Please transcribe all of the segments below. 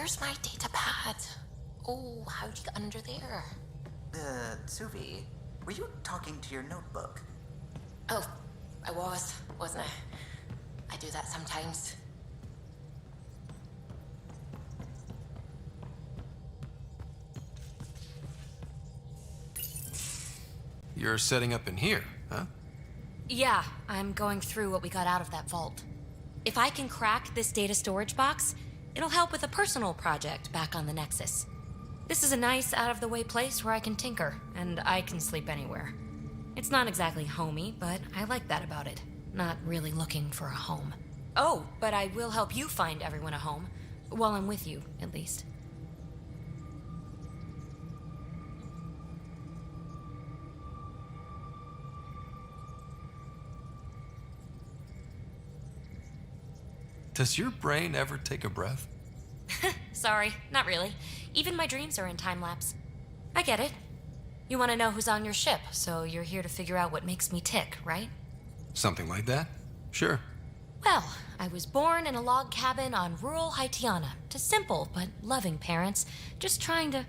where's my data pad? Oh, how'd you get under there? Suvi, were you talking to your notebook? Oh, I wasn't I? I do that sometimes. You're setting up in here, huh? Yeah, I'm going through what we got out of that vault. If I can crack this data storage box, it'll help with a personal project back on the Nexus. This is a nice, out-of-the-way place where I can tinker, and I can sleep anywhere. It's not exactly homey, but I like that about it. Not really looking for a home. Oh, but I will help you find everyone a home. While I'm with you, at least. Does your brain ever take a breath? Sorry, not really. Even my dreams are in time-lapse. I get it. You want to know who's on your ship, so you're here to figure out what makes me tick, right? Something like that? Sure. Well, I was born in a log cabin on rural Haitiana to simple but loving parents, just trying to...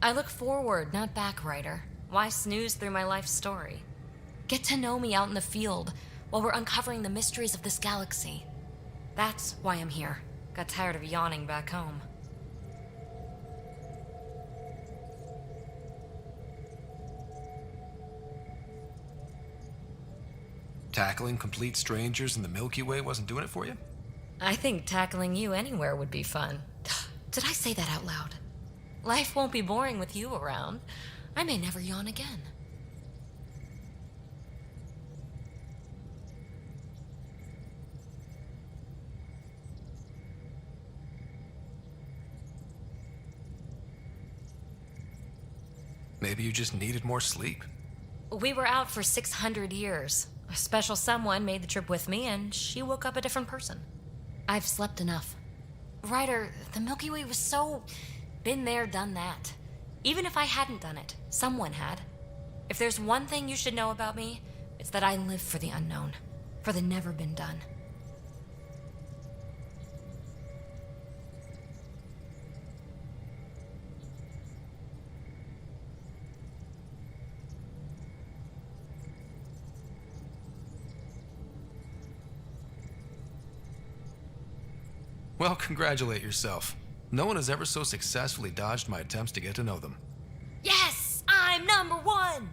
I look forward, not back, Ryder. Why snooze through my life story? Get to know me out in the field while we're uncovering the mysteries of this galaxy. That's why I'm here. Got tired of yawning back home. Tackling complete strangers in the Milky Way wasn't doing it for you? I think tackling you anywhere would be fun. Did I say that out loud? Life won't be boring with you around. I may never yawn again. Maybe you just needed more sleep. We were out for 600 years. A special someone made the trip with me, and she woke up a different person. I've slept enough. Ryder, the Milky Way was so... been there, done that. Even if I hadn't done it, someone had. If there's one thing you should know about me, it's that I live for the unknown. For the never been done. Well, congratulate yourself. No one has ever so successfully dodged my attempts to get to know them. Yes! I'm #1!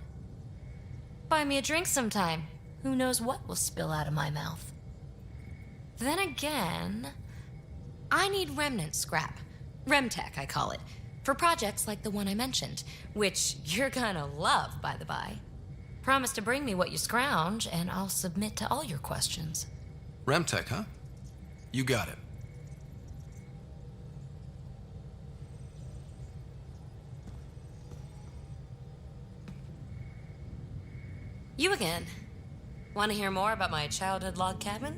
Buy me a drink sometime. Who knows what will spill out of my mouth. Then again, I need remnant scrap. Remtech, I call it. For projects like the one I mentioned, which you're gonna love, by the by. Promise to bring me what you scrounge, and I'll submit to all your questions. Remtech, huh? You got it. You again. Want to hear more about my childhood log cabin?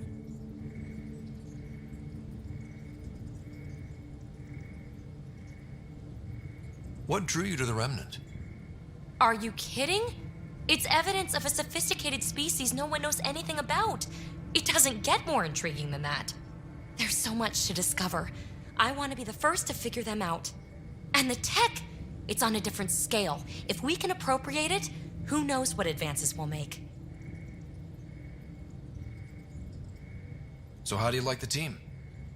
What drew you to the Remnant? Are you kidding? It's evidence of a sophisticated species no one knows anything about. It doesn't get more intriguing than that. There's so much to discover. I want to be the first to figure them out. And the tech, it's on a different scale. If we can appropriate it, who knows what advances we'll make. So how do you like the team?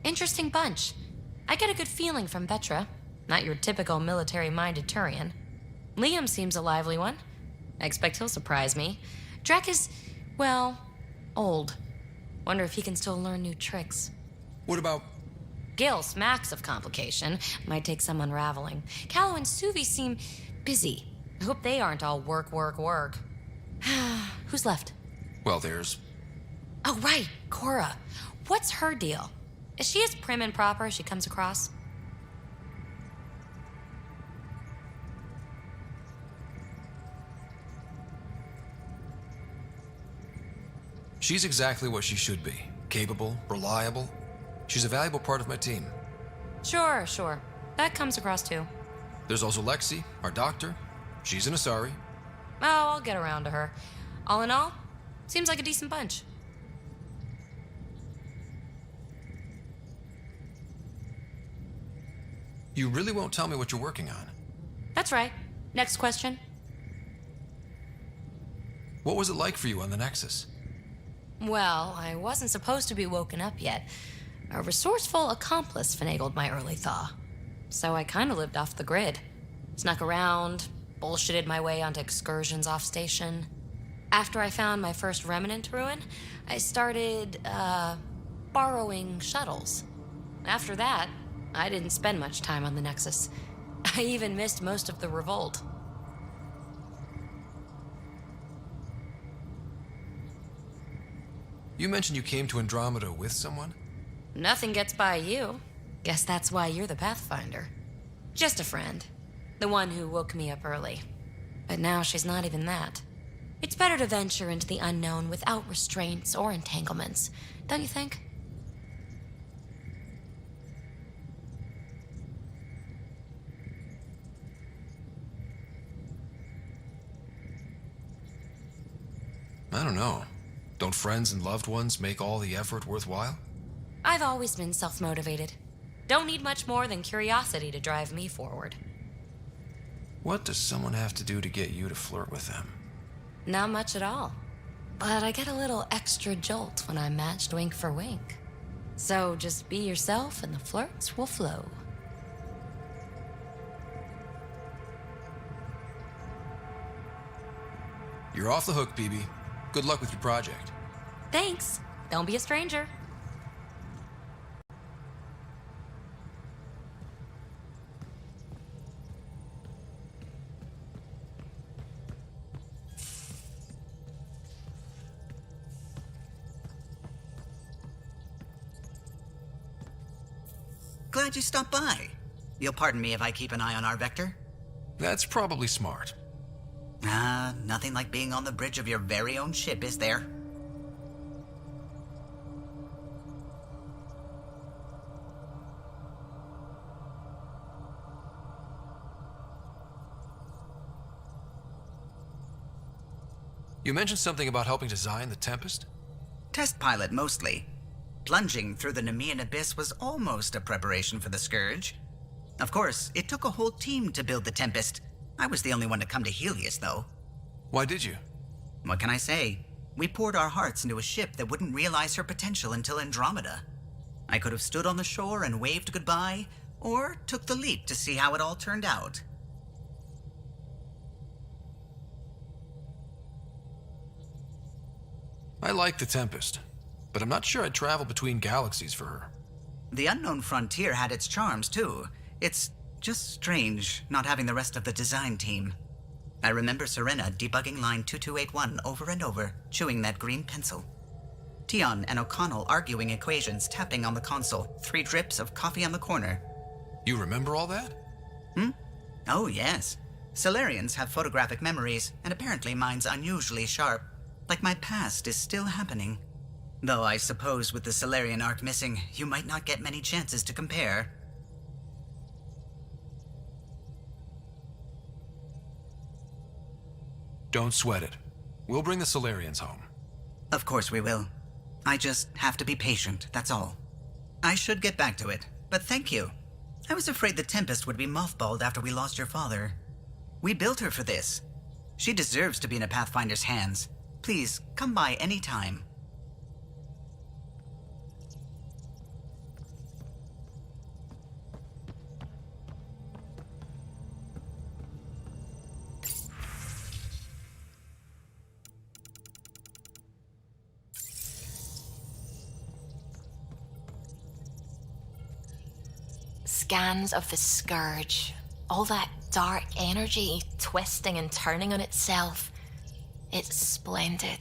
Interesting bunch. I get a good feeling from Vetra. Not your typical military-minded Turian. Liam seems a lively one. I expect he'll surprise me. Drek is, well, old. Wonder if he can still learn new tricks. What about... Gil smacks of complication. Might take some unraveling. Callow and Suvi seem busy. I hope they aren't all work. Who's left? Well, there's... Oh, right, Cora. What's her deal? Is she as prim and proper as she comes across? She's exactly what she should be. Capable, reliable. She's a valuable part of my team. Sure. That comes across too. There's also Lexi, our doctor. She's an Asari. Oh, I'll get around to her. All in all, seems like a decent bunch. You really won't tell me what you're working on? That's right. Next question. What was it like for you on the Nexus? Well, I wasn't supposed to be woken up yet. A resourceful accomplice finagled my early thaw. So I kind of lived off the grid. Snuck around, bullshitted my way onto excursions off station. After I found my first remnant ruin, I started, borrowing shuttles. After that, I didn't spend much time on the Nexus. I even missed most of the revolt. You mentioned you came to Andromeda with someone? Nothing gets by you. Guess that's why you're the Pathfinder. Just a friend. The one who woke me up early. But now she's not even that. It's better to venture into the unknown without restraints or entanglements, don't you think? I don't know. Don't friends and loved ones make all the effort worthwhile? I've always been self-motivated. Don't need much more than curiosity to drive me forward. What does someone have to do to get you to flirt with them? Not much at all. But I get a little extra jolt when I'm matched wink for wink. So just be yourself and the flirts will flow. You're off the hook, BB. Good luck with your project. Thanks. Don't be a stranger. Glad you stopped by. You'll pardon me if I keep an eye on our vector? That's probably smart. Nothing like being on the bridge of your very own ship, is there? You mentioned something about helping design the Tempest? Test pilot, mostly. Plunging through the Nemean abyss was almost a preparation for the Scourge. Of course, it took a whole team to build the Tempest. I was the only one to come to Helios, though. Why did you? What can I say? We poured our hearts into a ship that wouldn't realize her potential until Andromeda. I could have stood on the shore and waved goodbye, or took the leap to see how it all turned out. I like the Tempest, but I'm not sure I'd travel between galaxies for her. The unknown frontier had its charms, too. It's just strange not having the rest of the design team. I remember Serena debugging line 2281 over and over, chewing that green pencil. Tion and O'Connell arguing equations, tapping on the console, 3 drips of coffee on the corner. You remember all that? Oh, yes. Solarians have photographic memories, and apparently mine's unusually sharp. Like my past is still happening. Though I suppose with the Solarian arc missing, you might not get many chances to compare. Don't sweat it. We'll bring the Solarians home. Of course we will. I just have to be patient, that's all. I should get back to it, but thank you. I was afraid the Tempest would be mothballed after we lost your father. We built her for this. She deserves to be in a Pathfinder's hands. Please, come by any time. Scans of the Scourge. All that dark energy twisting and turning on itself. It's splendid.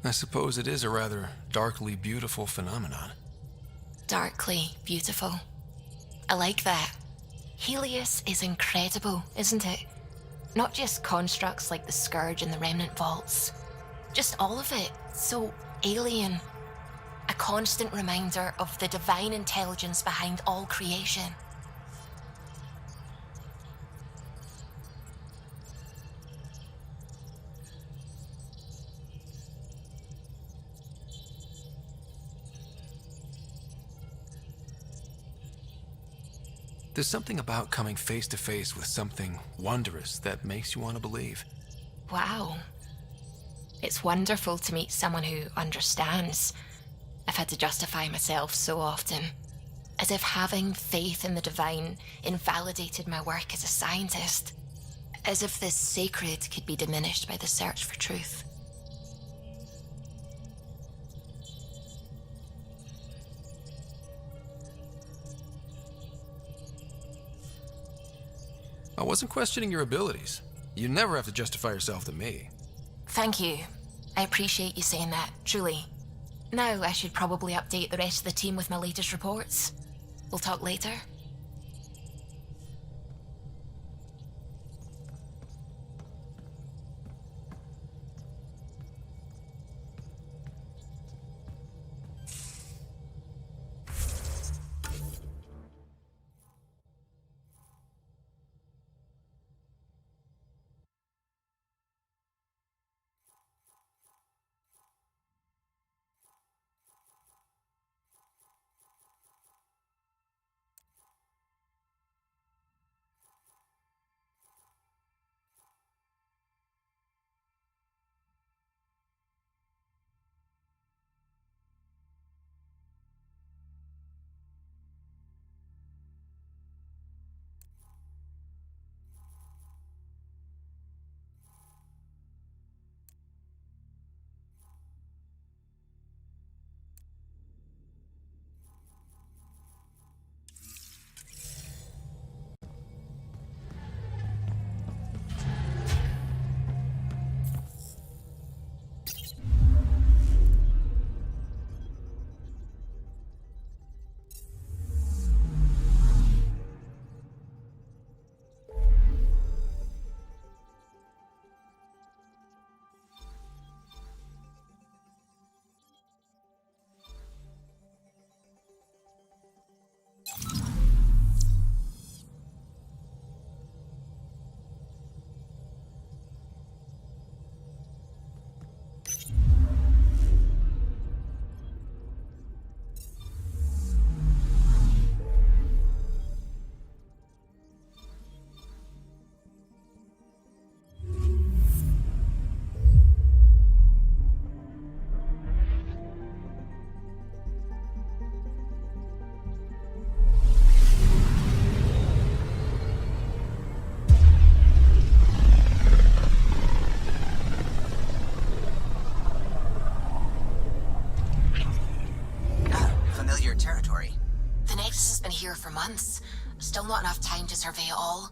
I suppose it is a rather darkly beautiful phenomenon. Darkly beautiful. I like that. Helios is incredible, isn't it? Not just constructs like the Scourge and the Remnant Vaults. Just all of it. So alien. A constant reminder of the divine intelligence behind all creation. There's something about coming face to face with something wondrous that makes you want to believe. Wow. It's wonderful to meet someone who understands. I've had to justify myself so often, as if having faith in the divine invalidated my work as a scientist, as if the sacred could be diminished by the search for truth. I wasn't questioning your abilities. You never have to justify yourself to me. Thank you. I appreciate you saying that, truly. Now I should probably update the rest of the team with my latest reports. We'll talk later. Familiar territory. The Nexus has been here for months. Still not enough time to survey it all.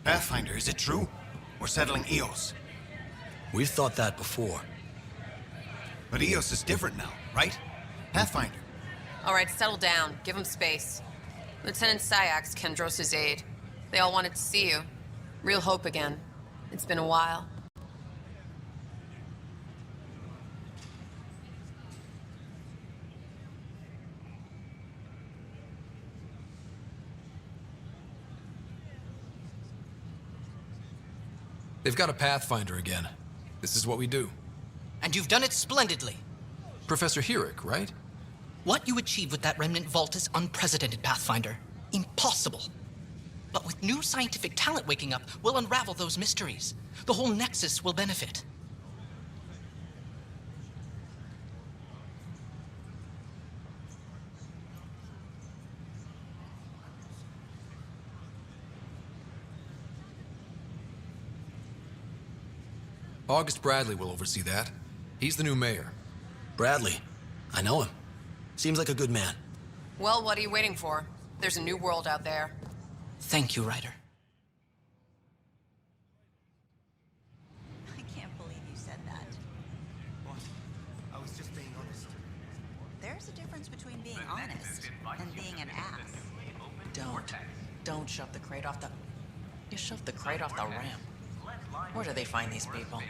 Pathfinder, is it true? We're settling Eos. We've thought that before. But Eos is different now, right? Pathfinder. All right, settle down. Give him space. Lieutenant Syax, Kendros' aide. They all wanted to see you. Real hope again. It's been a while. They've got a Pathfinder again. This is what we do. And you've done it splendidly. Professor Herrick, right? What you achieved with that remnant vault is unprecedented, Pathfinder. Impossible. But with new scientific talent waking up, we'll unravel those mysteries. The whole Nexus will benefit. August Bradley will oversee that. He's the new mayor. Bradley. I know him. Seems like a good man. Well, what are you waiting for? There's a new world out there. Thank you, Ryder. I can't believe you said that. What? I was just being honest. There's a difference between being honest and being an ass. Don't shove the crate off the... You shoved the crate off the ramp. Where do they find these people?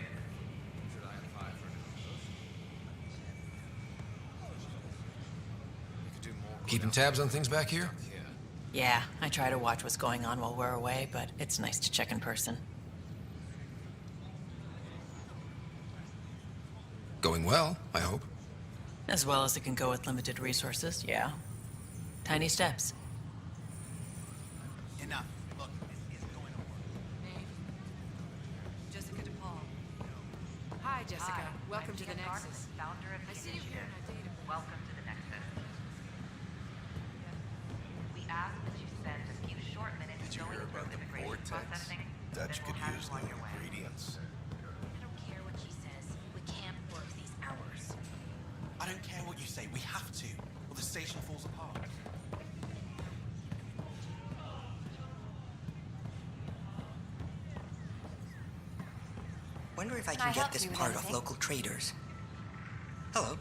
Keeping tabs on things back here? Yeah, I try to watch what's going on while we're away, but it's nice to check in person. Going well, I hope. As well as it can go with limited resources, yeah. Tiny steps. Enough. Look, this isn't going to work. Jessica DePaul. Hi, Jessica. Welcome to the Nexus. I see you here in our database. Welcome to the Nexus. We ask that you spend a few short minutes Did you going hear through about the immigration vortex? processing, Dutch then could we'll have use you on new your way. ingredients. I don't care what she says. We can't work these hours. I don't care what you say, we have to, or the station falls apart. Wonder if I I can get help this you with part off anything? local traders. Hello.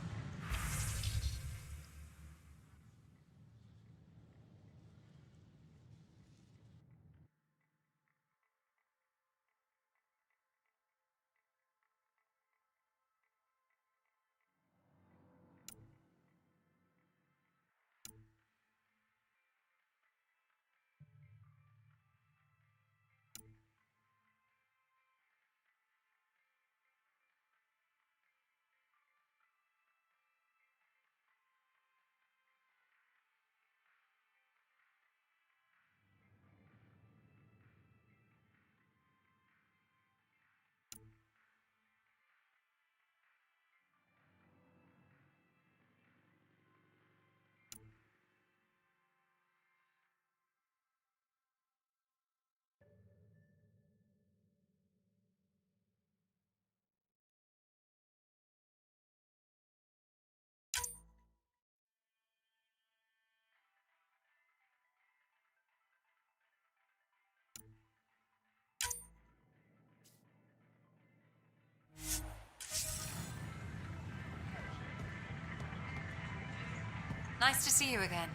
Nice to see you again.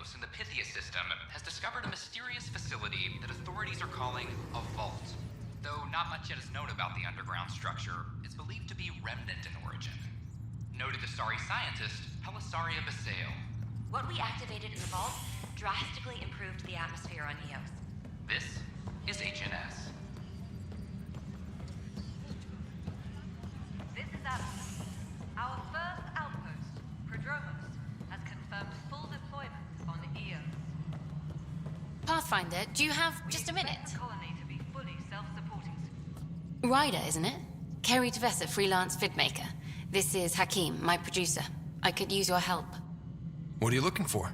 Eos in the Pythia system has discovered a mysterious facility that authorities are calling a vault. Though not much yet is known about the underground structure, it's believed to be remnant in origin. Noted Asari scientist Helisaria Basale. What we activated in the vault drastically improved the atmosphere on Eos. This is HNS. This is Alice. Our first outpost, Prodromos, has confirmed full deployment on Eos. Pathfinder, do you have just a minute? The colony to be fully self-supporting. Ryder, isn't it? Kerry Tavessa, freelance vidmaker. This is Hakim, my producer. I could use your help. What are you looking for?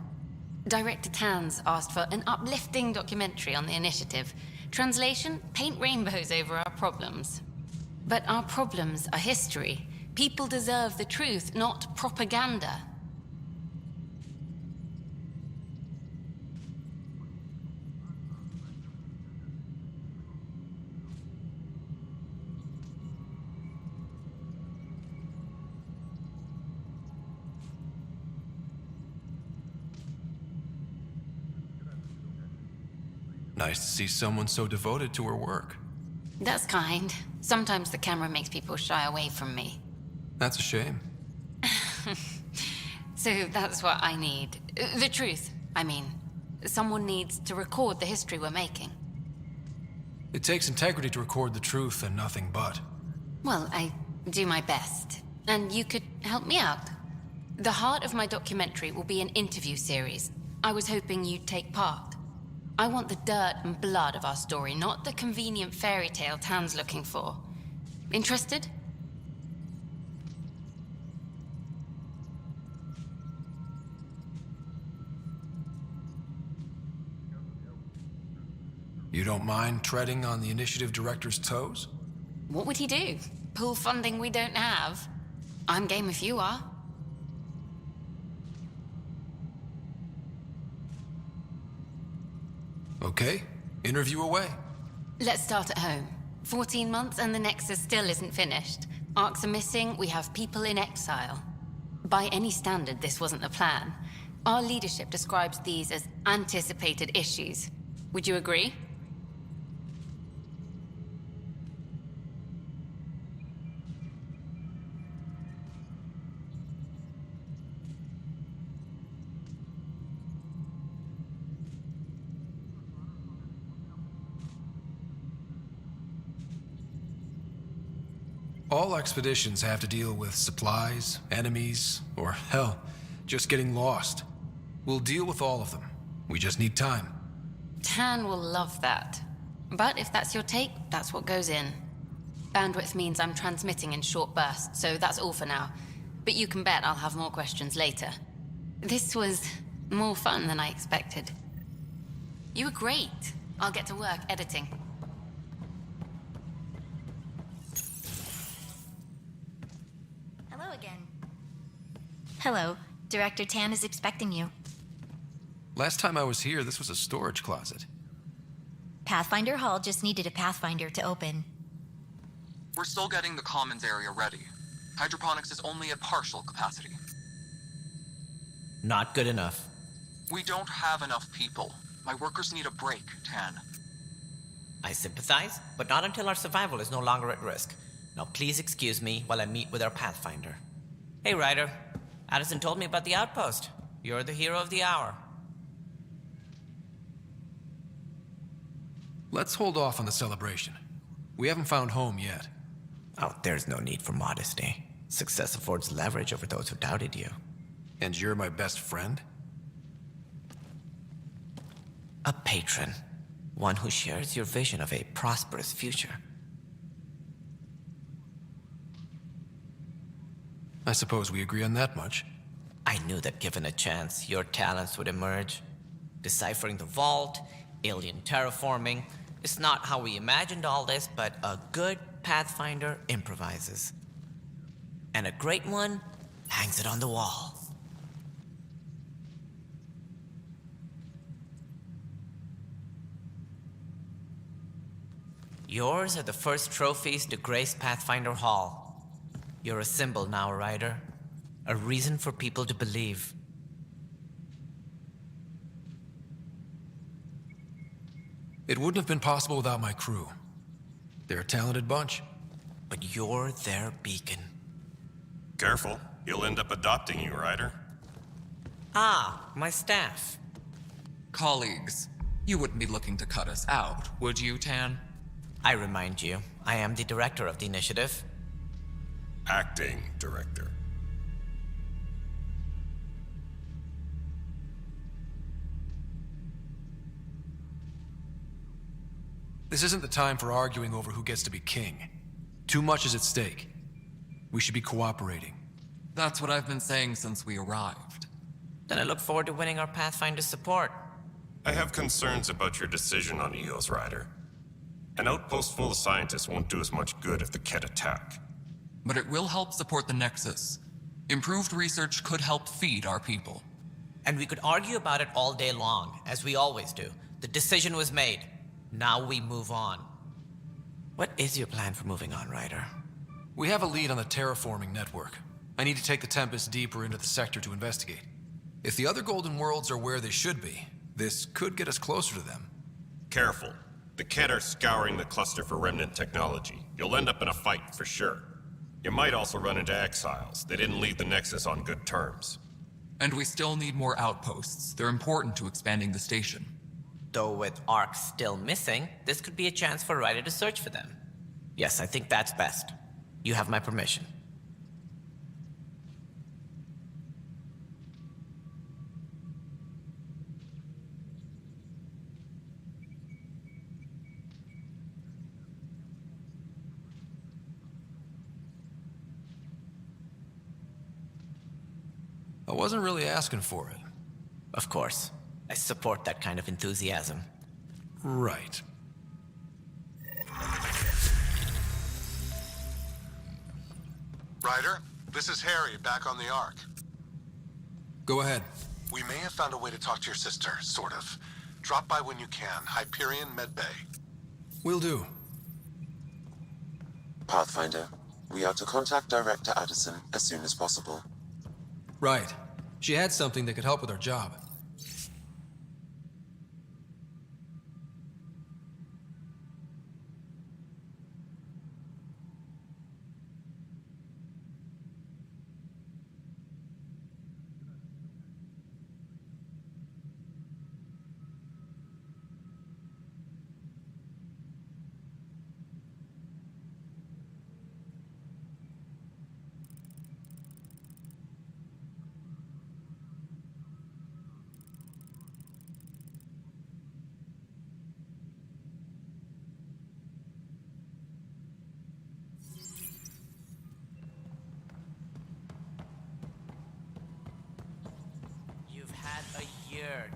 Director Tans asked for an uplifting documentary on the initiative. Translation, paint rainbows over our problems. But our problems are history. People deserve the truth, not propaganda. Nice to see someone so devoted to her work. That's kind. Sometimes the camera makes people shy away from me. That's a shame. So that's what I need. The truth, I mean. Someone needs to record the history we're making. It takes integrity to record the truth and nothing but. Well, I do my best. And you could help me out. The heart of my documentary will be an interview series. I was hoping you'd take part. I want the dirt and blood of our story, not the convenient fairy tale Tan's looking for. Interested? You don't mind treading on the initiative director's toes? What would he do? Pull funding we don't have? I'm game if you are. Okay, interview away. Let's start at home. 14 months and the Nexus still isn't finished. Arcs are missing, we have people in exile. By any standard, this wasn't the plan. Our leadership describes these as anticipated issues. Would you agree? All expeditions have to deal with supplies, enemies, or hell, just getting lost. We'll deal with all of them. We just need time. Tan will love that. But if that's your take, that's what goes in. Bandwidth means I'm transmitting in short bursts, so that's all for now. But you can bet I'll have more questions later. This was more fun than I expected. You were great. I'll get to work editing. Hello again. Hello. Director Tan is expecting you. Last time I was here, this was a storage closet. Pathfinder Hall just needed a Pathfinder to open. We're still getting the commons area ready. Hydroponics is only at partial capacity. Not good enough. We don't have enough people. My workers need a break, Tan. I sympathize, but not until our survival is no longer at risk. Now please excuse me while I meet with our Pathfinder. Hey, Ryder. Addison told me about the outpost. You're the hero of the hour. Let's hold off on the celebration. We haven't found home yet. Oh, there's no need for modesty. Success affords leverage over those who doubted you. And you're my best friend? A patron. One who shares your vision of a prosperous future. I suppose we agree on that much. I knew that given a chance, your talents would emerge. Deciphering the vault, alien terraforming. It's not how we imagined all this, but a good Pathfinder improvises. And a great one hangs it on the wall. Yours are the first trophies to grace Pathfinder Hall. You're a symbol now, Ryder. A reason for people to believe. It wouldn't have been possible without my crew. They're a talented bunch. But you're their beacon. Careful. He'll end up adopting you, Ryder. Ah, my staff. Colleagues, you wouldn't be looking to cut us out, would you, Tan? I remind you, I am the director of the initiative. Acting director. This isn't the time for arguing over who gets to be king. Too much is at stake. We should be cooperating. That's what I've been saying since we arrived. Then I look forward to winning our Pathfinder support. I have concerns about your decision on EOS, Ryder. An outpost full of scientists won't do as much good if the Kett attack. But it will help support the Nexus. Improved research could help feed our people. And we could argue about it all day long, as we always do. The decision was made. Now we move on. What is your plan for moving on, Ryder? We have a lead on the terraforming network. I need to take the Tempest deeper into the sector to investigate. If the other Golden Worlds are where they should be, this could get us closer to them. Careful. The Kett are scouring the cluster for remnant technology. You'll end up in a fight for sure. You might also run into exiles. They didn't leave the Nexus on good terms. And we still need more outposts. They're important to expanding the station. Though with Ark still missing, this could be a chance for Ryder to search for them. Yes, I think that's best. You have my permission. I wasn't really asking for it. Of course. I support that kind of enthusiasm. Right. Ryder, this is Harry, back on the Ark. Go ahead. We may have found a way to talk to your sister, sort of. Drop by when you can. Hyperion Medbay. Will do. Pathfinder, we are to contact Director Addison as soon as possible. Right. She had something that could help with our job.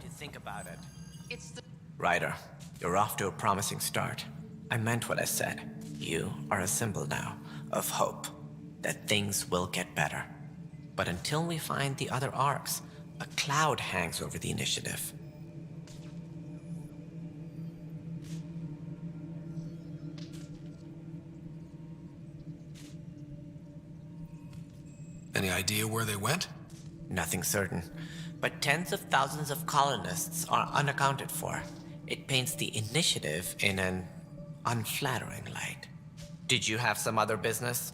To think about it. It's the... Ryder, you're off to a promising start. I meant what I said. You are a symbol now of hope that things will get better. But until we find the other arcs, a cloud hangs over the initiative. Any idea where they went? Nothing certain. But tens of thousands of colonists are unaccounted for. It paints the initiative in an unflattering light. Did you have some other business?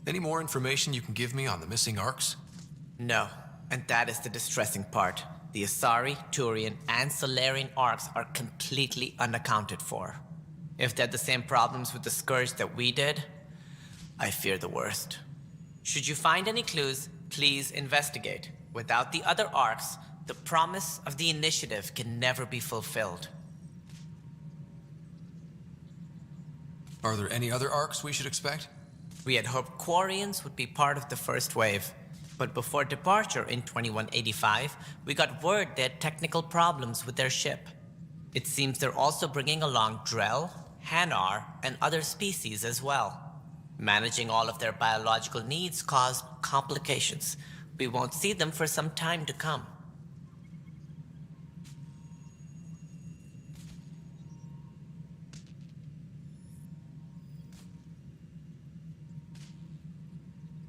Any more information you can give me on the missing arcs? No, and that is the distressing part. The Asari, Turian, and Solarian arcs are completely unaccounted for. If they had the same problems with the Scourge that we did, I fear the worst. Should you find any clues, please investigate. Without the other arcs, the promise of the initiative can never be fulfilled. Are there any other arcs we should expect? We had hoped Quarians would be part of the first wave. But before departure in 2185, we got word they had technical problems with their ship. It seems they're also bringing along Drell, Hanar, and other species as well. Managing all of their biological needs caused complications. We won't see them for some time to come.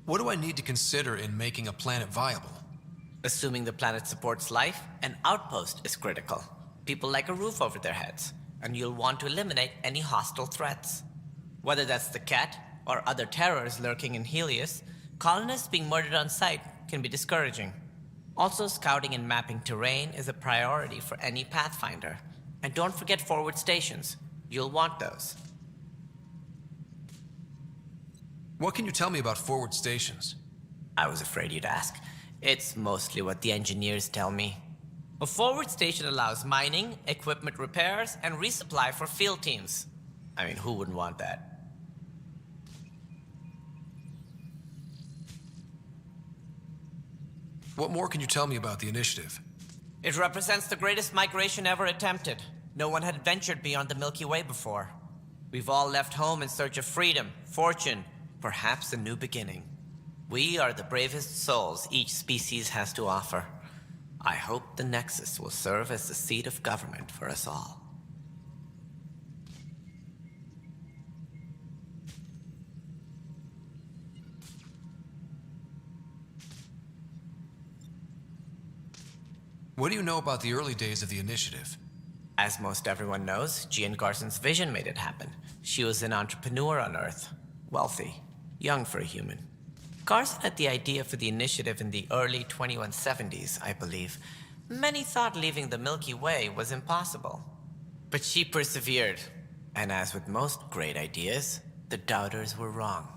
What do I need to consider in making a planet viable? Assuming the planet supports life, an outpost is critical. People like a roof over their heads, and you'll want to eliminate any hostile threats. Whether that's the cat or other terrors lurking in Helios, colonists being murdered on sight can be discouraging. Also, scouting and mapping terrain is a priority for any Pathfinder. And don't forget forward stations. You'll want those. What can you tell me about forward stations? I was afraid you'd ask. It's mostly what the engineers tell me. A forward station allows mining, equipment repairs, and resupply for field teams. I mean, who wouldn't want that? What more can you tell me about the initiative? It represents the greatest migration ever attempted. No one had ventured beyond the Milky Way before. We've all left home in search of freedom, fortune, perhaps a new beginning. We are the bravest souls each species has to offer. I hope the Nexus will serve as the seat of government for us all. What do you know about the early days of the initiative? As most everyone knows, Jean Garson's vision made it happen. She was an entrepreneur on Earth. Wealthy. Young for a human. Garson had the idea for the initiative in the early 2170s, I believe. Many thought leaving the Milky Way was impossible. But she persevered. And as with most great ideas, the doubters were wrong.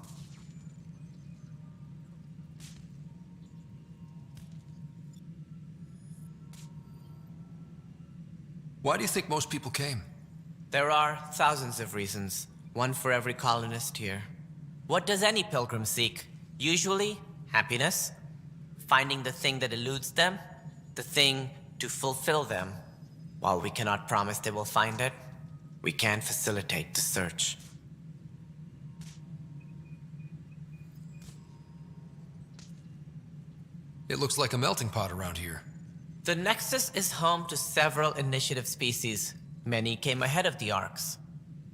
Why do you think most people came? There are thousands of reasons, one for every colonist here. What does any pilgrim seek? Usually, happiness, finding the thing that eludes them, the thing to fulfill them. While we cannot promise they will find it, we can facilitate the search. It looks like a melting pot around here. The Nexus is home to several initiative species. Many came ahead of the Arks.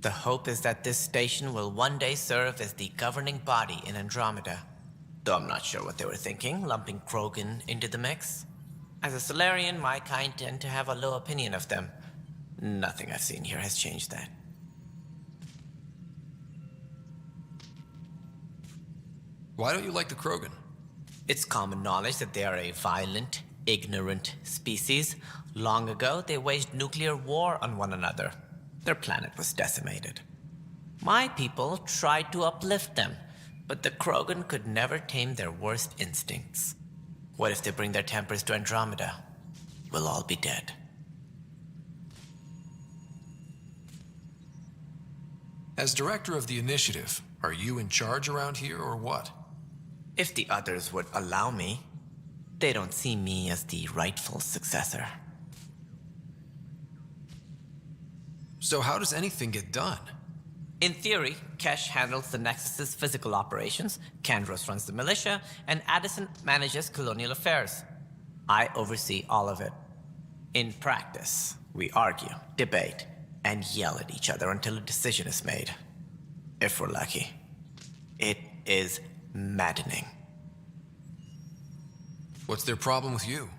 The hope is that this station will one day serve as the governing body in Andromeda. Though I'm not sure what they were thinking, lumping Krogan into the mix. As a Solarian, my kind tend to have a low opinion of them. Nothing I've seen here has changed that. Why don't you like the Krogan? It's common knowledge that they are a violent, ignorant species. Long ago, they waged nuclear war on one another. Their planet was decimated. My people tried to uplift them, but the Krogan could never tame their worst instincts. What if they bring their tempers to Andromeda? We'll all be dead. As director of the initiative, are you in charge around here or what? If the others would allow me, they don't see me as the rightful successor. So how does anything get done? In theory, Kesh handles the Nexus's physical operations, Kandros runs the militia, and Addison manages colonial affairs. I oversee all of it. In practice, we argue, debate, and yell at each other until a decision is made. If we're lucky. It is maddening. What's their problem with you?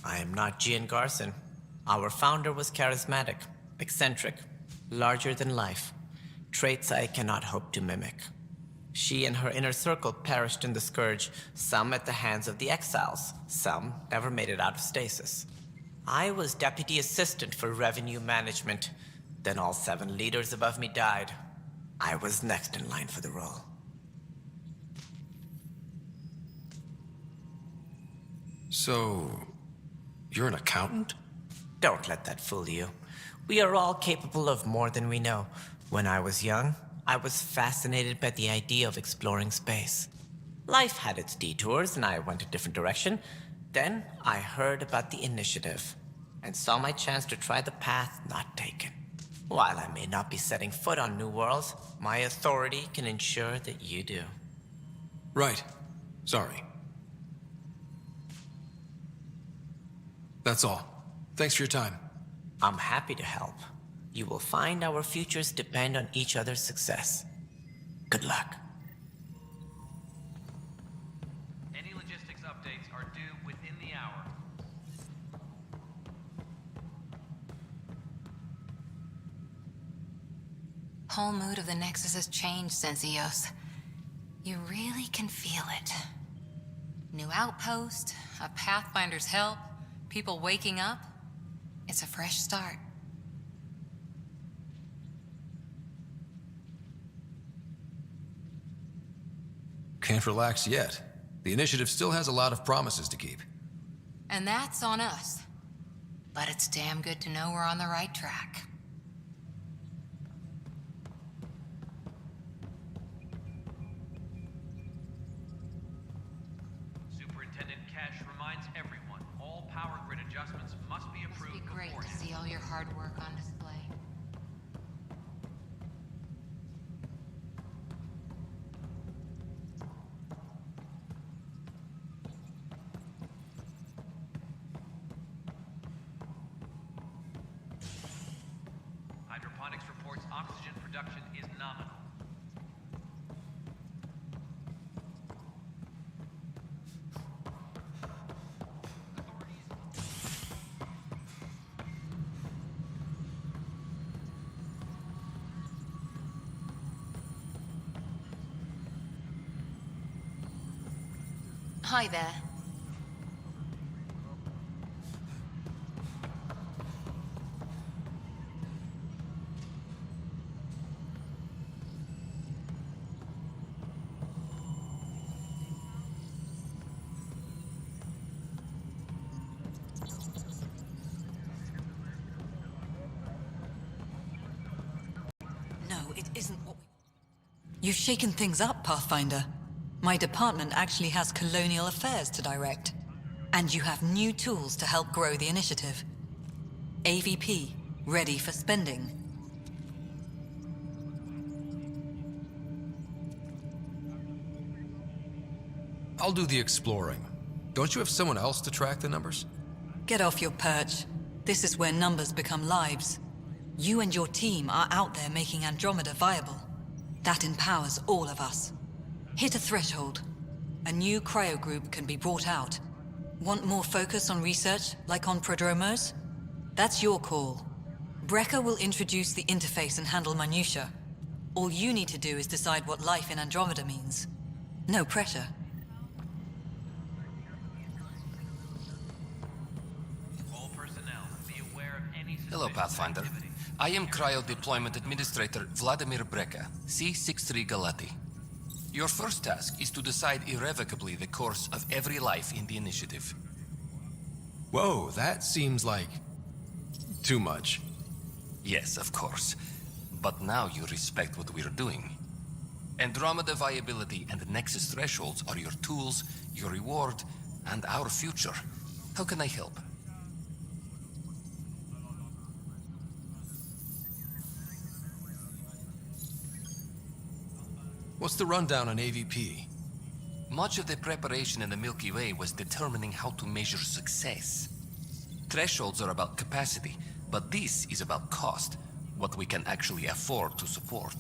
I am not Jean Garson. Our founder was charismatic, eccentric, larger than life. Traits I cannot hope to mimic. She and her inner circle perished in the Scourge, some at the hands of the Exiles, some never made it out of stasis. I was deputy assistant for revenue management. Then all 7 leaders above me died. I was next in line for the role. So, you're an accountant? Don't let that fool you. We are all capable of more than we know. When I was young, I was fascinated by the idea of exploring space. Life had its detours, and I went a different direction. Then I heard about the initiative, and saw my chance to try the path not taken. While I may not be setting foot on new worlds, my authority can ensure that you do. Right. Sorry. That's all. Thanks for your time. I'm happy to help. You will find our futures depend on each other's success. Good luck. Any logistics updates are due within the hour. whole mood of the Nexus has changed since EOS. You really can feel it. New outpost, a Pathfinder's help, people waking up. It's a fresh start. Can't relax yet. The initiative still has a lot of promises to keep. And that's on us. But it's damn good to know we're on the right track. Superintendent Cash reminds everyone, all power grid adjustments must be approved It'd be great to beforehand. see all your hard work on display. Hydroponics reports oxygen production is nominal. Hi there. No, it isn't what we... You've shaken things up, Pathfinder. My department actually has colonial affairs to direct. And you have new tools to help grow the initiative. AVP, ready for spending. I'll do the exploring. Don't you have someone else to track the numbers? Get off your perch. This is where numbers become lives. You and your team are out there making Andromeda viable. That empowers all of us. Hit a threshold. A new cryo group can be brought out. Want more focus on research, like on prodromos? That's your call. Brecker will introduce the interface and handle minutiae. All you need to do is decide what life in Andromeda means. No pressure. All personnel, be aware of any Hello, Pathfinder. I am Cryo Deployment Administrator Vladimir Breca, C-63 Galati. Your first task is to decide irrevocably the course of every life in the initiative. Whoa, that seems like... too much. Yes, of course. But now you respect what we're doing. Andromeda viability and Nexus thresholds are your tools, your reward, and our future. How can I help? What's the rundown on AVP? Much of the preparation in the Milky Way was determining how to measure success. Thresholds are about capacity, but this is about cost, what we can actually afford to support.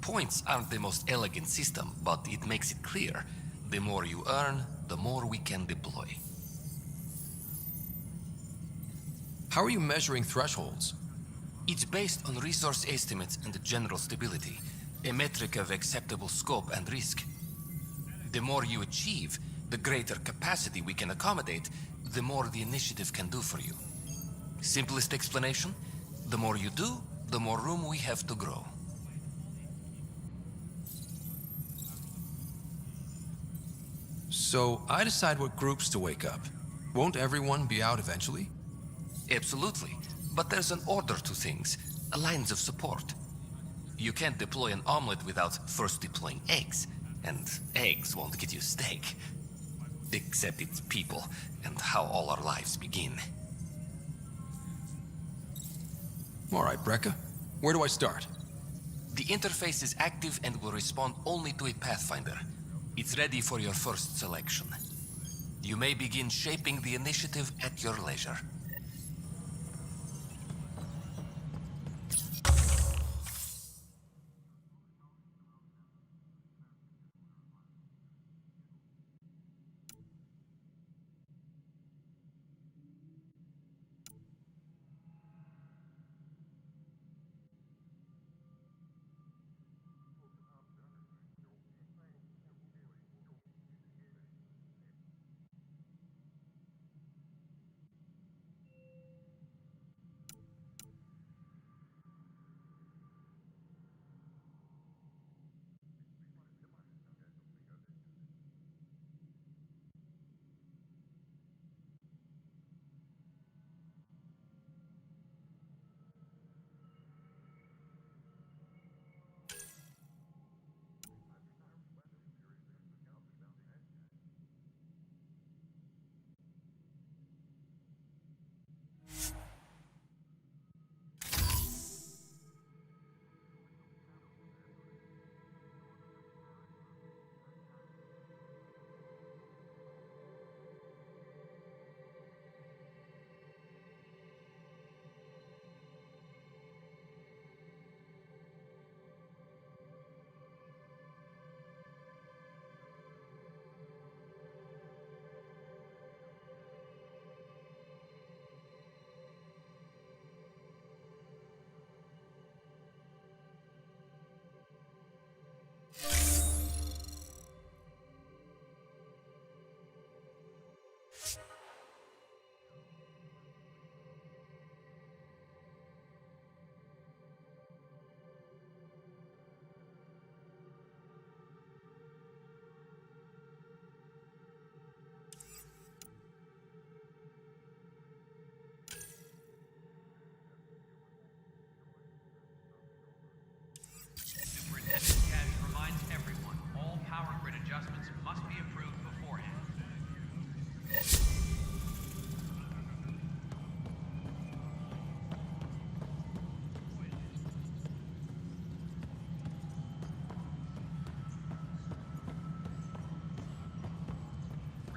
Points aren't the most elegant system, but it makes it clear. The more you earn, the more we can deploy. How are you measuring thresholds? It's based on resource estimates and general stability, a metric of acceptable scope and risk. The more you achieve, the greater capacity we can accommodate, the more the initiative can do for you. Simplest explanation, the more you do, the more room we have to grow. So I decide what groups to wake up. Won't everyone be out eventually? Absolutely, but there's an order to things, lines of support. You can't deploy an omelet without first deploying eggs, and eggs won't get you steak. Except it's people, and how all our lives begin. All right, Breca. Where do I start? The interface is active and will respond only to a Pathfinder. It's ready for your first selection. You may begin shaping the initiative at your leisure.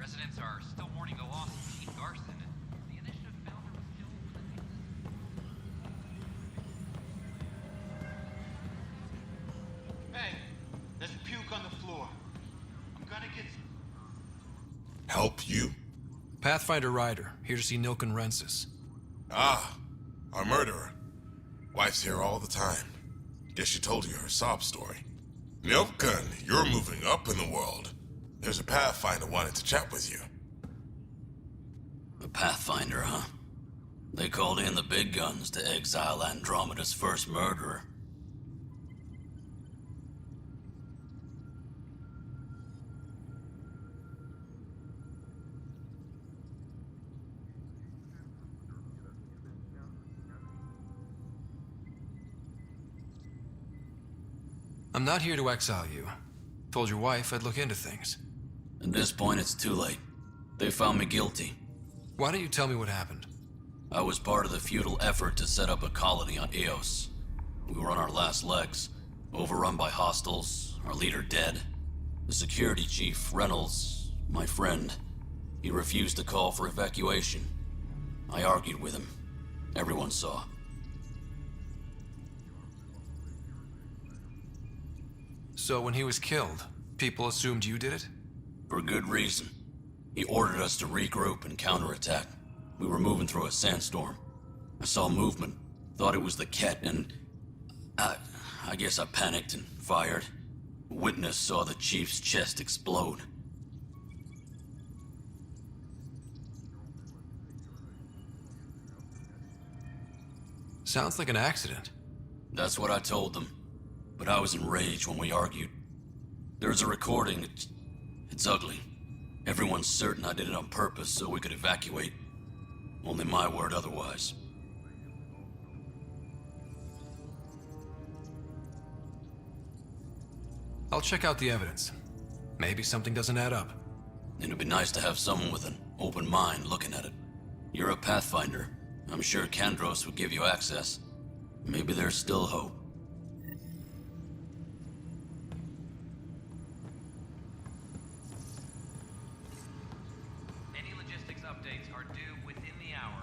Residents are still mourning the loss of Chief Garson. The initiative founder was killed Hey, there's puke on the floor. I'm gonna get... Help you? Pathfinder Ryder, here to see Nilken Rensis. Ah, our murderer. Wife's here all the time. Guess she told you her sob story. Nilken, you're moving up in the world. There's a Pathfinder wanting to chat with you. A Pathfinder, huh? They called in the big guns to exile Andromeda's first murderer. I'm not here to exile you. Told your wife I'd look into things. At this point, it's too late. They found me guilty. Why don't you tell me what happened? I was part of the futile effort to set up a colony on Eos. We were on our last legs, overrun by hostiles, our leader dead. The security chief, Reynolds, my friend, he refused to call for evacuation. I argued with him. Everyone saw. So when he was killed, people assumed you did it? For good reason. He ordered us to regroup and counterattack. We were moving through a sandstorm. I saw movement, thought it was the Ket, and I guess I panicked and fired. A witness saw the chief's chest explode. Sounds like an accident. That's what I told them. But I was enraged when we argued. There's a recording. It's ugly. Everyone's certain I did it on purpose so we could evacuate. Only my word otherwise. I'll check out the evidence. Maybe something doesn't add up. It'd be nice to have someone with an open mind looking at it. You're a Pathfinder. I'm sure Kandros would give you access. Maybe there's still hope. Any logistics updates are due within the hour.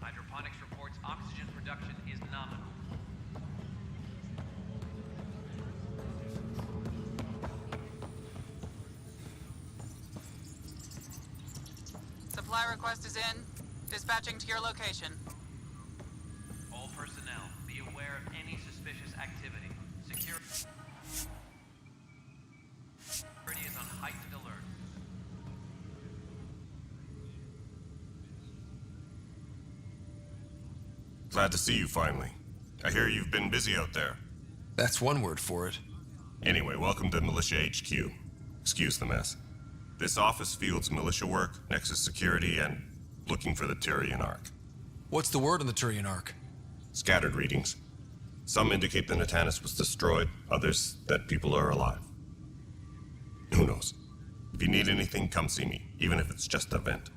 Hydroponics reports oxygen production is nominal. Supply request is in. Dispatching to your location. All personnel, be aware of any suspicious activity. Security is on heightened alert. Glad to see you finally. I hear you've been busy out there. That's one word for it. Anyway, welcome to Militia HQ. Excuse the mess. This office fields militia work, Nexus security, and looking for the Turian Ark. What's the word on the Turian Ark? Scattered readings. Some indicate the Natanus was destroyed, others that people are alive. Who knows? If you need anything, come see me, even if it's just a vent.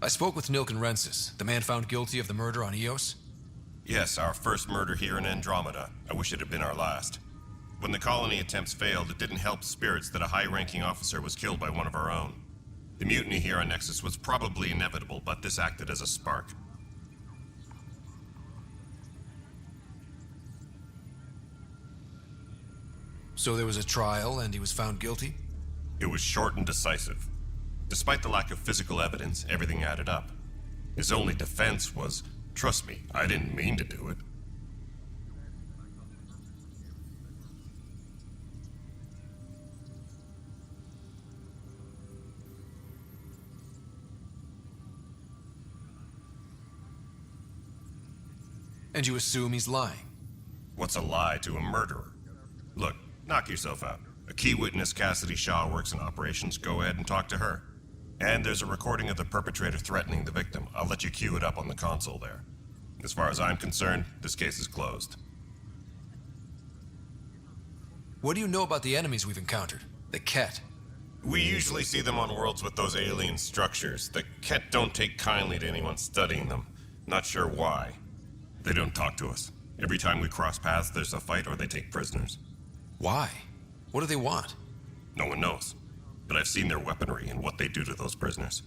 I spoke with Nilken Rensis, the man found guilty of the murder on Eos. Yes, our first murder here in Andromeda. I wish it had been our last. When the colony attempts failed, it didn't help spirits that a high-ranking officer was killed by one of our own. The mutiny here on Nexus was probably inevitable, but this acted as a spark. So there was a trial and he was found guilty? It was short and decisive. Despite the lack of physical evidence, everything added up. His only defense was, trust me, I didn't mean to do it. And you assume he's lying? What's a lie to a murderer? Look, knock yourself out. A key witness, Cassidy Shaw, works in operations. Go ahead and talk to her. And there's a recording of the perpetrator threatening the victim. I'll let you cue it up on the console there. As far as I'm concerned, this case is closed. What do you know about the enemies we've encountered? The Ket? We usually see them on worlds with those alien structures. The Ket don't take kindly to anyone studying them. Not sure why. They don't talk to us. Every time we cross paths, there's a fight or they take prisoners. Why? What do they want? No one knows. But I've seen their weaponry and what they do to those prisoners.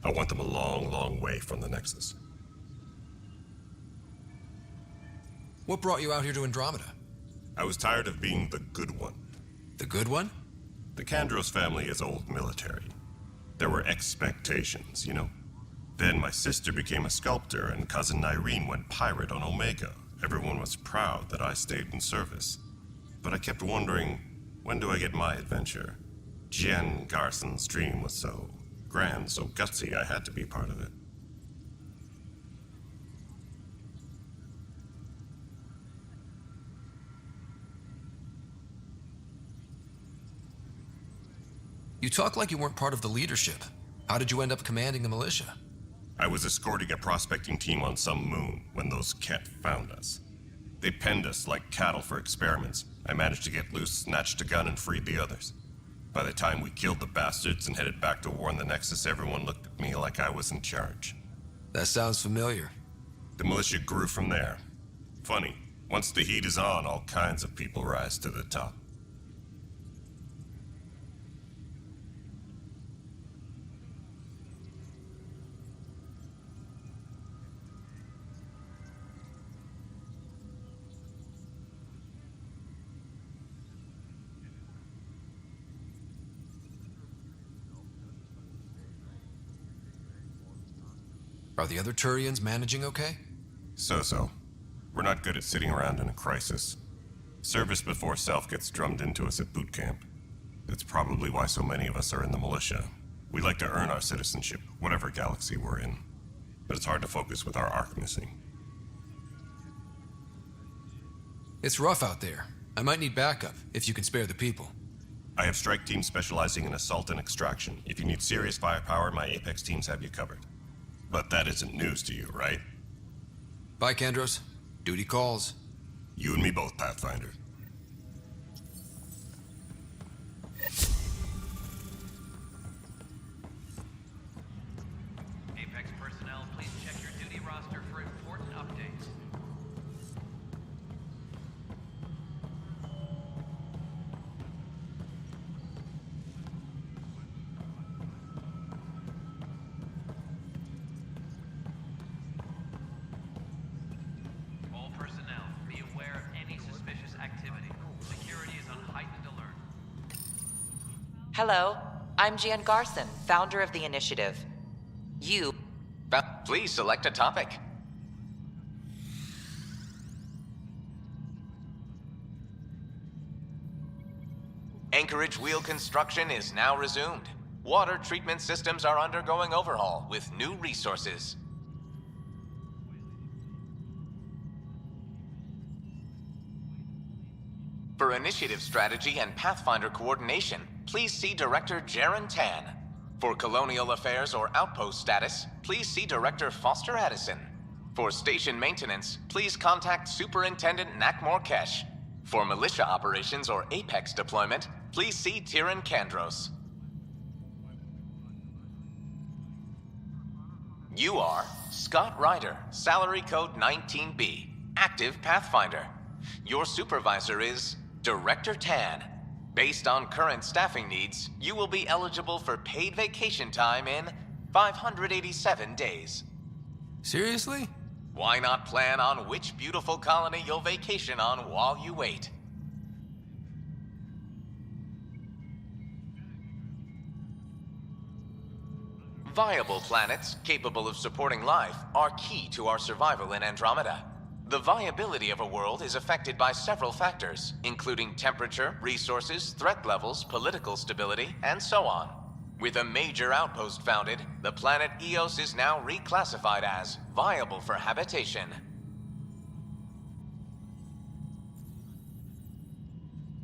I want them a long, long way from the Nexus. What brought you out here to Andromeda? I was tired of being the good one. The good one? The Kandros family is old military. There were expectations, you know? Then my sister became a sculptor and cousin Irene went pirate on Omega. Everyone was proud that I stayed in service. But I kept wondering, when do I get my adventure? Jen Garson's dream was so grand, so gutsy, I had to be part of it. You talk like you weren't part of the leadership. How did you end up commanding the militia? I was escorting a prospecting team on some moon when those Ket found us. They penned us like cattle for experiments. I managed to get loose, snatched a gun, and freed the others. By the time we killed the bastards and headed back to war in the Nexus, everyone looked at me like I was in charge. That sounds familiar. The militia grew from there. Funny, once the heat is on, all kinds of people rise to the top. Are the other Turians managing okay? So-so. We're not good at sitting around in a crisis. Service before self gets drummed into us at boot camp. That's probably why so many of us are in the militia. We like to earn our citizenship, whatever galaxy we're in. But it's hard to focus with our arc missing. It's rough out there. I might need backup, if you can spare the people. I have strike teams specializing in assault and extraction. If you need serious firepower, my Apex teams have you covered. But that isn't news to you, right? Bye, Kandros. Duty calls. You and me both, Pathfinder. Apex personnel, please check your duty roster for important updates. All personnel, be aware of any suspicious activity. Security is on heightened alert. Hello, I'm Jan Garson, founder of the initiative. You... Please select a topic. Anchorage wheel construction is now resumed. Water treatment systems are undergoing overhaul with new resources. For initiative strategy and Pathfinder coordination, please see Director Jaren Tan. For colonial affairs or outpost status, please see Director Foster Addison. For station maintenance, please contact Superintendent Nakmor Kesh. For militia operations or Apex deployment, please see Tyran Kandros. You are Scott Ryder, salary code 19B, active Pathfinder. Your supervisor is Director Tan. Based on current staffing needs, you will be eligible for paid vacation time in 587 days. Seriously? Why not plan on which beautiful colony you'll vacation on while you wait? Viable planets capable of supporting life are key to our survival in Andromeda. The viability of a world is affected by several factors, including temperature, resources, threat levels, political stability, and so on. With a major outpost founded, the planet Eos is now reclassified as viable for habitation.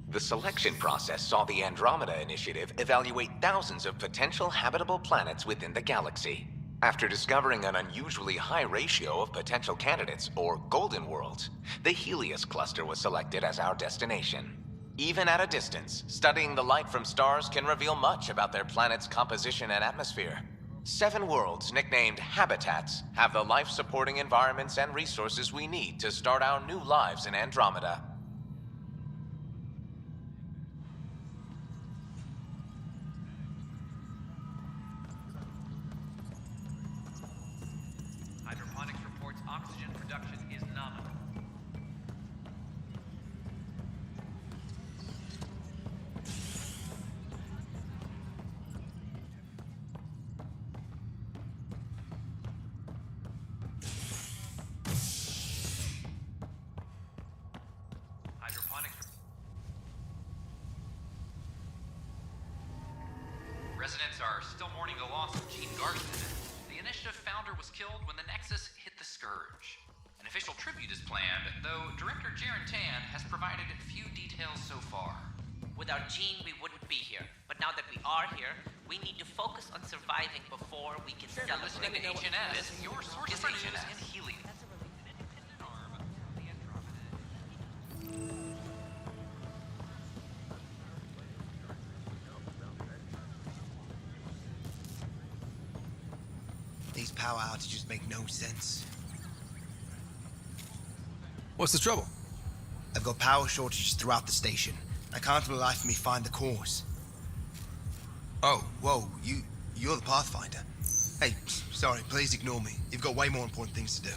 The selection process saw the Andromeda Initiative evaluate thousands of potential habitable planets within the galaxy. After discovering an unusually high ratio of potential candidates, or golden worlds, the Helios cluster was selected as our destination. Even at a distance, studying the light from stars can reveal much about their planet's composition and atmosphere. 7 worlds, nicknamed habitats, have the life-supporting environments and resources we need to start our new lives in Andromeda. Hydroponics reports oxygen production is nominal. Hydroponics. Residents are still mourning the loss of Gene Garson. The initiative founder was killed when the Nexus hit the Scourge. An official tribute is planned, though Director Jaren Tan has provided few details so far. Without Gene, we wouldn't be here. But now that we are here, we need to focus on surviving before we can You're listening to HNS, your source for news and helium. These power outages make no sense. What's the trouble? I've got power shortages throughout the station. I can't for the life of me find the cause. Oh, whoa, you're the Pathfinder. Hey, sorry, please ignore me. You've got way more important things to do.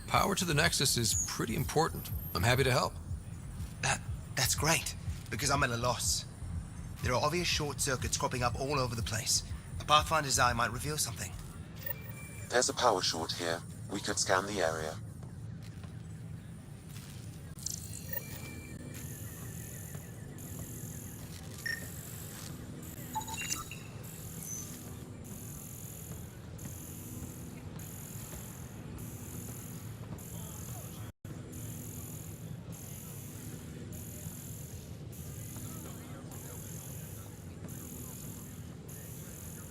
Power to the Nexus is pretty important. I'm happy to help. That's great, because I'm at a loss. There are obvious short circuits cropping up all over the place. A Pathfinder's eye might reveal something. There's a power short here. We could scan the area.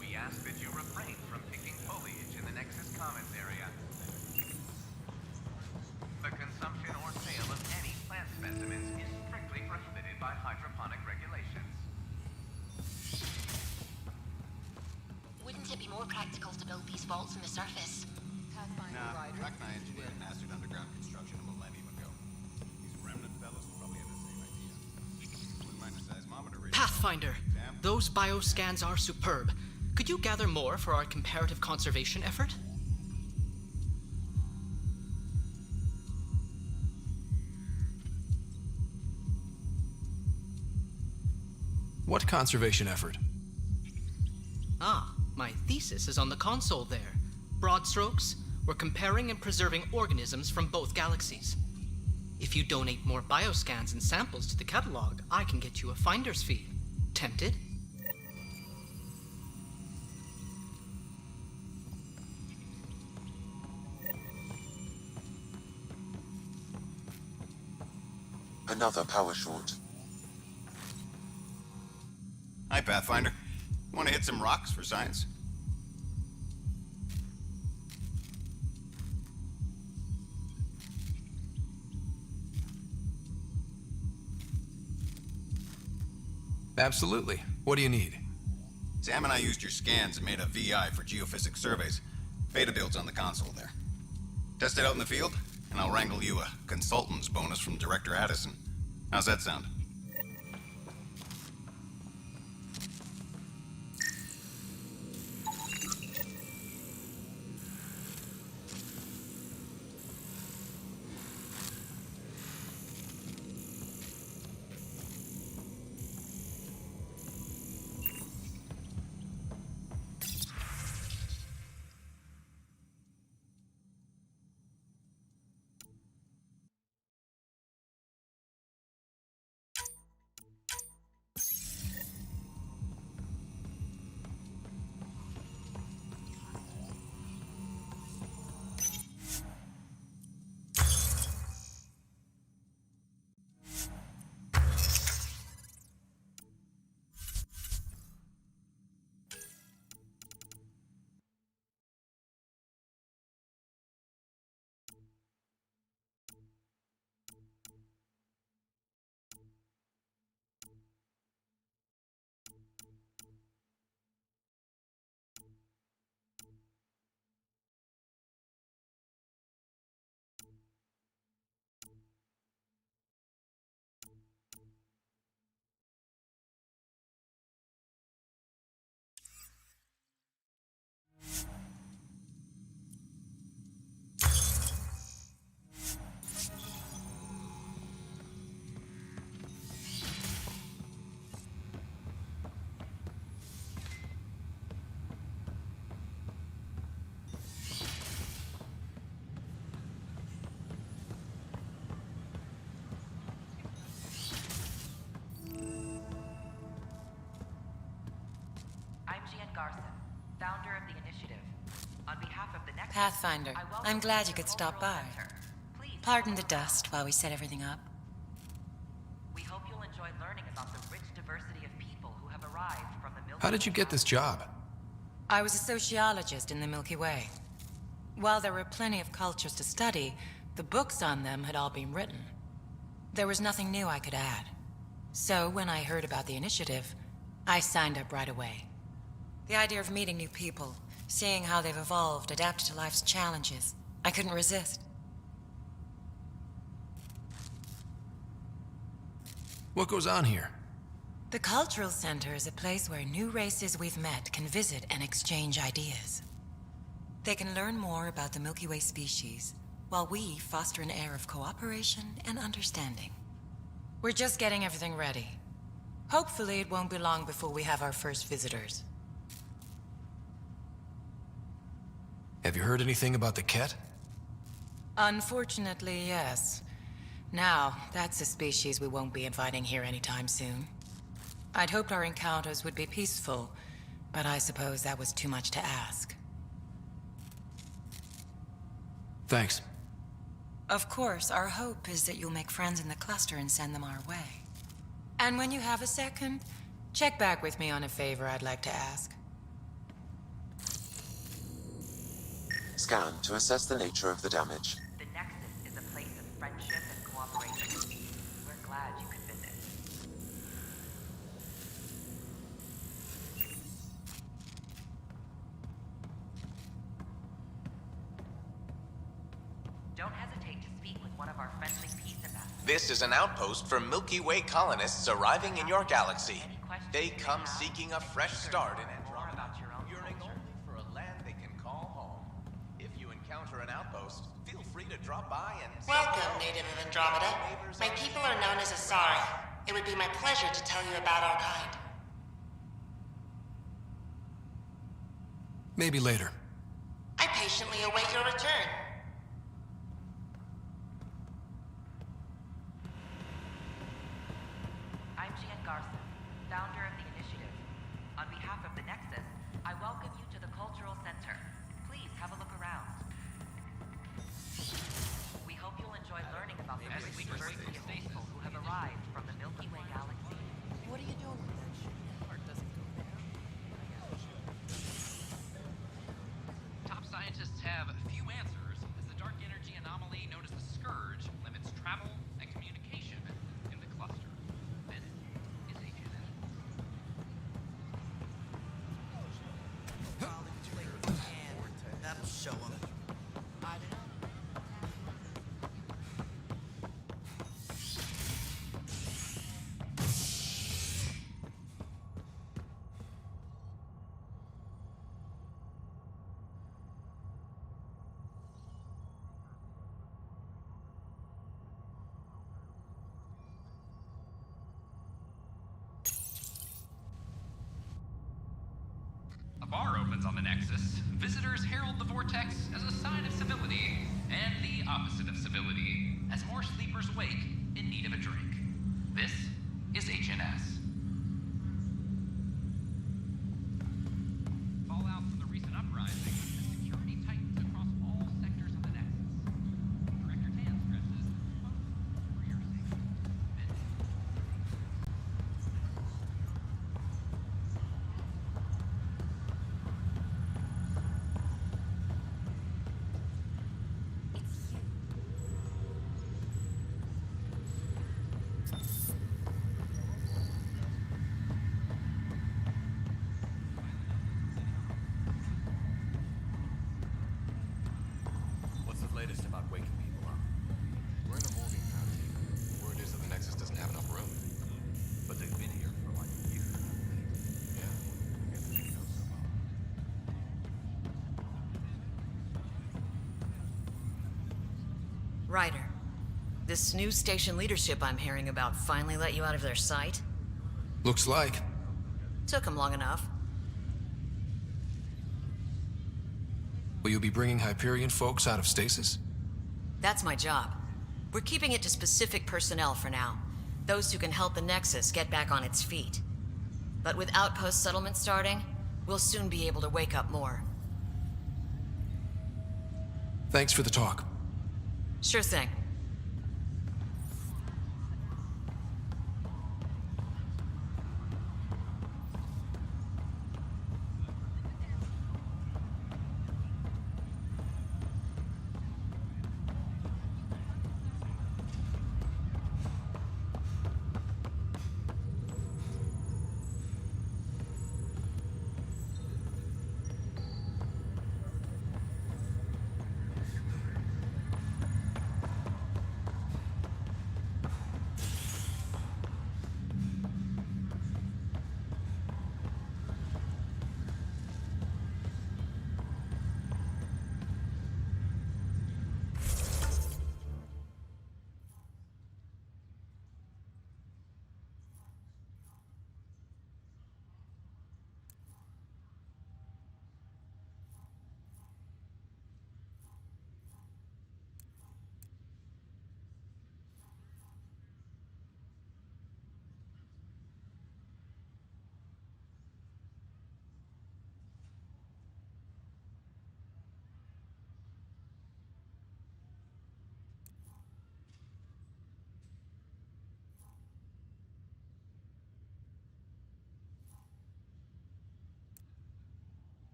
We ask that you refrain from picking foliage in the Nexus Commons area. The consumption or sale of any plant specimens is strictly prohibited by hydroponic regulations. Wouldn't it be more practical to build these vaults in the surface? Rachni engineered mastered underground construction a millennium ago. These remnant fellows will probably have the same idea. Wouldn't mind a seismometer reading. Pathfinder, those bioscans are superb. Could you gather more for our comparative conservation effort? What conservation effort? Ah, my thesis is on the console there. Broad strokes, we're comparing and preserving organisms from both galaxies. If you donate more bioscans and samples to the catalog, I can get you a finder's fee. Tempted? Another power short. Hi, Pathfinder. Want to hit some rocks for science? Absolutely. What do you need? Sam and I used your scans and made a VI for geophysics surveys. Beta builds on the console there. Test it out in the field, and I'll wrangle you a consultant's bonus from Director Addison. How's that sound? founder of the initiative. On behalf of the next Pathfinder, I'm glad you could stop by. Pardon the dust while we set everything up. We hope you'll enjoy learning about the rich diversity of people who have arrived from the Milky How did you get this job? I was a sociologist in the Milky Way. While there were plenty of cultures to study, the books on them had all been written. There was nothing new I could add. So when I heard about the initiative, I signed up right away. The idea of meeting new people, seeing how they've evolved, adapted to life's challenges, I couldn't resist. What goes on here? The Cultural Center is a place where new races we've met can visit and exchange ideas. They can learn more about the Milky Way species, while we foster an air of cooperation and understanding. We're just getting everything ready. Hopefully it won't be long before we have our first visitors. Have you heard anything about the Ket? Unfortunately, yes. Now, that's a species we won't be inviting here anytime soon. I'd hoped our encounters would be peaceful, but I suppose that was too much to ask. Thanks. Of course, our hope is that you'll make friends in the cluster and send them our way. And when you have a second, check back with me on a favor I'd like to ask. Scan to assess the nature of the damage. The Nexus is a place of friendship and cooperation. We're glad you could visit. Don't hesitate to speak with one of our friendly peace ambassadors. This is an outpost for Milky Way colonists arriving in your galaxy. They come seeking a fresh start in Andromeda, yearning only for a land they can call home. If you encounter an outpost, feel free to drop by and... Welcome, native of Andromeda. My people are known as Asari. It would be my pleasure to tell you about our kind. Maybe later. I patiently await your return. I'm Garson, founder of the initiative. On behalf of the Nexus, I welcome you to the Cultural Center. Please have a look around. We hope you'll enjoy learning about the rich diversity of people who have arrived from the Milky Way galaxy. What are you doing with that shit? Part doesn't go there. Top scientists have few answers, as the dark energy anomaly known as the Scourge limits travel and communication in the cluster. This is HNS. That'll show him. A bar opens on the Nexus. Visitors herald the vortex as a sign of civility, and the opposite of civility, as more sleepers wake in need of a drink. This is HNS. Fallout from the recent uprising has security tightens across all sectors of the Nexus. Director Tan stresses, for your safety. What's the latest about waking people up? We're in a holding pattern. Word is that the Nexus doesn't have enough room. But they've been here for like a year. Yeah, I guess they know so well. Ryder, this new station leadership I'm hearing about finally let you out of their sight? Looks like. Took them long enough. Will you be bringing Hyperion folks out of stasis? That's my job. We're keeping it to specific personnel for now. Those who can help the Nexus get back on its feet. But with outpost settlement starting, We'll soon be able to wake up more. Thanks for the talk. Sure thing.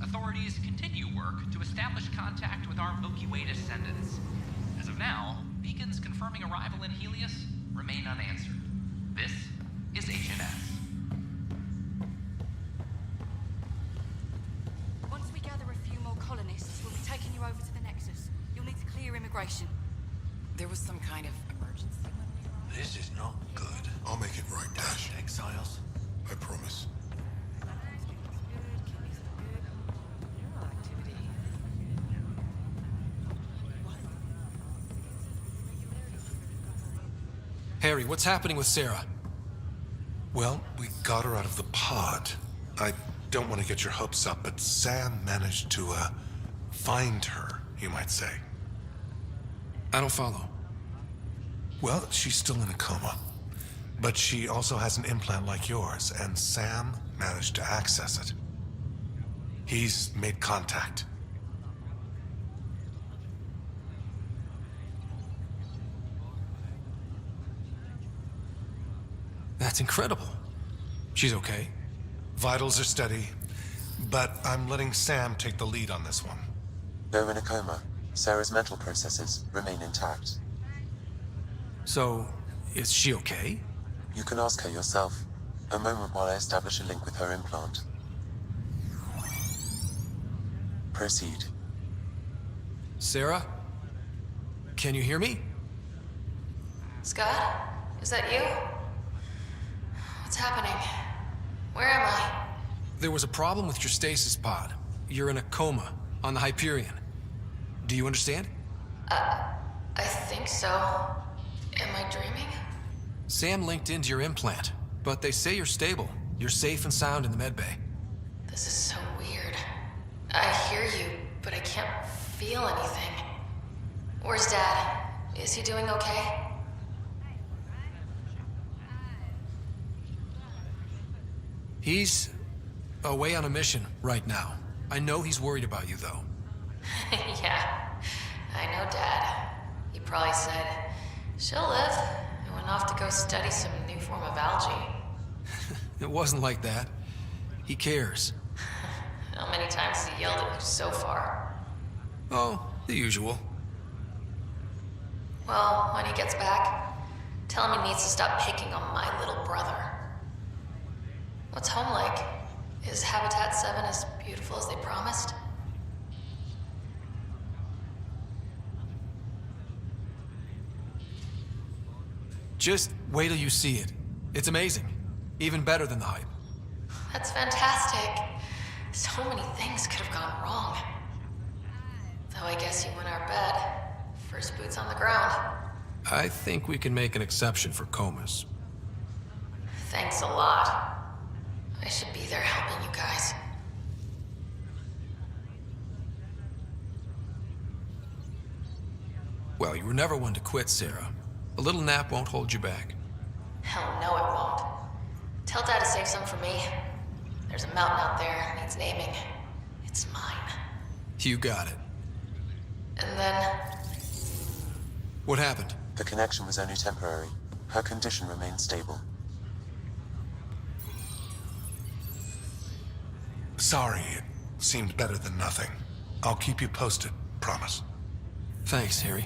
Authorities continue work to establish contact with our Milky Way descendants. As of now, beacons confirming arrival in Helios remain unanswered. This is HNS. Once we gather a few more colonists, we'll be taking you over to the Nexus. You'll need to clear immigration. There was some kind of emergency when we arrived? This is not good. I'll make it right, Dash. Exiles. I promise. Harry, what's happening with Sarah? Well, we got her out of the pod. I don't want to get your hopes up, but Sam managed to, find her, you might say. I don't follow. Well, she's still in a coma. But she also has an implant like yours, and Sam managed to access it. He's made contact. That's incredible. She's okay. Vitals are steady, but I'm letting Sam take the lead on this one. Though in a coma, Sarah's mental processes remain intact. So, is she okay? You can ask her yourself. A moment while I establish a link with her implant. Proceed. Sarah? Can you hear me? Scott? Is that you? What's happening? Where am I? There was a problem with your stasis pod. You're in a coma on the Hyperion. Do you understand? I think so. Am I dreaming? Sam linked into your implant, but they say you're stable. You're safe and sound in the medbay. This is so weird. I hear you, but I can't feel anything. Where's Dad? Is he doing okay? He's away on a mission right now. I know he's worried about you, though. Yeah, I know Dad. He probably said, she'll live, and went off to go study some new form of algae. It wasn't like that. He cares. How many times has he yelled at you so far? Oh, the usual. Well, when he gets back, Tell him he needs to stop picking on my little brother. What's home like? Is Habitat 7 as beautiful as they promised? Just wait till you see it. It's amazing. Even better than the hype. That's fantastic. So many things could have gone wrong. Though I guess you win our bet. First boots on the ground. I think we can make an exception for Comas. Thanks a lot. I should be there helping you guys. Well, you were never one to quit, Sarah. A little nap won't hold you back. Hell no, it won't. Tell Dad to save some for me. There's a mountain out there, needs naming. It's mine. You got it. And then... What happened? The connection was only temporary. Her condition remained stable. Sorry, it seemed better than nothing. I'll keep you posted, promise. Thanks, Harry.